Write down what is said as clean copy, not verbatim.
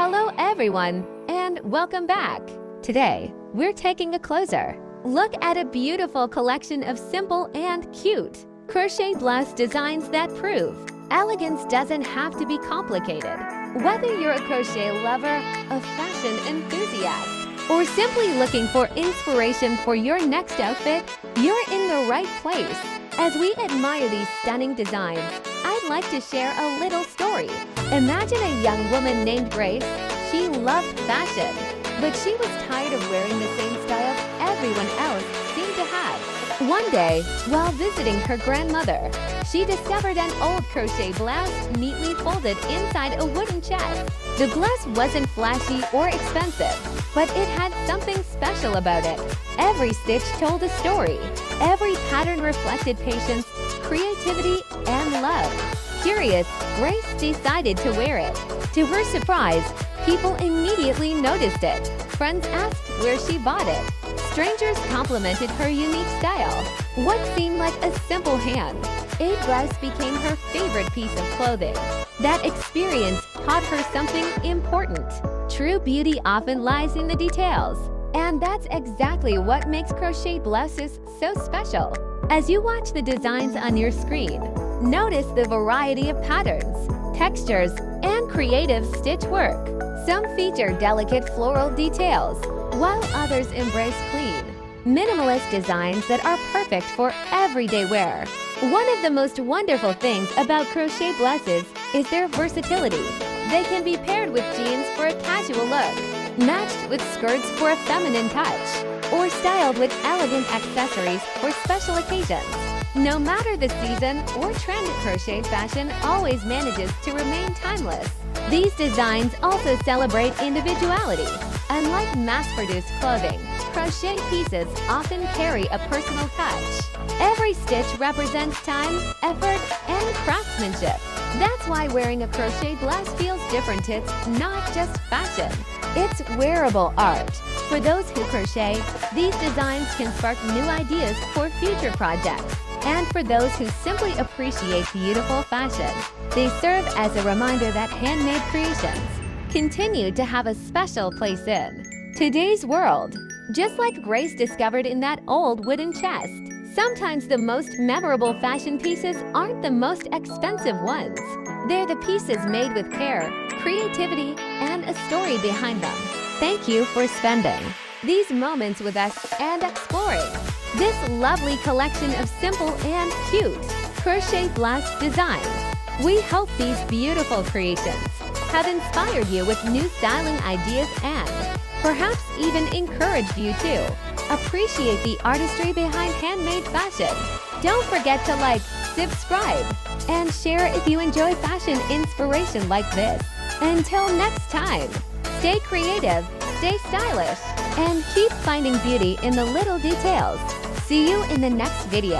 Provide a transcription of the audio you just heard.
Hello everyone, and welcome back. Today, we're taking a closer look at a beautiful collection of simple and cute crochet blouse designs that prove elegance doesn't have to be complicated. Whether you're a crochet lover, a fashion enthusiast, or simply looking for inspiration for your next outfit, you're in the right place. As we admire these stunning designs, I'd like to share a little story. Imagine a young woman named Grace. She loved fashion, but she was tired of wearing the same style everyone else seemed to have. One day, while visiting her grandmother, she discovered an old crochet blouse neatly folded inside a wooden chest. The blouse wasn't flashy or expensive, but it had something special about it. Every stitch told a story. Every pattern reflected patience, creativity, and love. Curious, Grace decided to wear it. To her surprise, people immediately noticed it. Friends asked where she bought it. Strangers complimented her unique style. What seemed like a simple hand-made blouse became her favorite piece of clothing. That experience taught her something important. True beauty often lies in the details. And that's exactly what makes crochet blouses so special. As you watch the designs on your screen, notice the variety of patterns, textures, and creative stitch work. Some feature delicate floral details, while others embrace clean, minimalist designs that are perfect for everyday wear. One of the most wonderful things about crochet blouses is their versatility. They can be paired with jeans for a casual look, matched with skirts for a feminine touch, or styled with elegant accessories for special occasions. No matter the season or trend, crochet fashion always manages to remain timeless. These designs also celebrate individuality. Unlike mass-produced clothing, crochet pieces often carry a personal touch. Every stitch represents time, effort, and craftsmanship. That's why wearing a crochet blouse feels different. It's not just fashion, it's wearable art. For those who crochet, these designs can spark new ideas for future projects. And for those who simply appreciate beautiful fashion, they serve as a reminder that handmade creations continue to have a special place in today's world. Just like Grace discovered in that old wooden chest, sometimes the most memorable fashion pieces aren't the most expensive ones. They're the pieces made with care, creativity, and a story behind them. Thank you for spending these moments with us and exploring this lovely collection of simple and cute crochet blouse designs. We hope these beautiful creations have inspired you with new styling ideas and perhaps even encouraged you to appreciate the artistry behind handmade fashion. Don't forget to like, subscribe, and share if you enjoy fashion inspiration like this. Until next time, stay creative, stay stylish, and keep finding beauty in the little details. See you in the next video.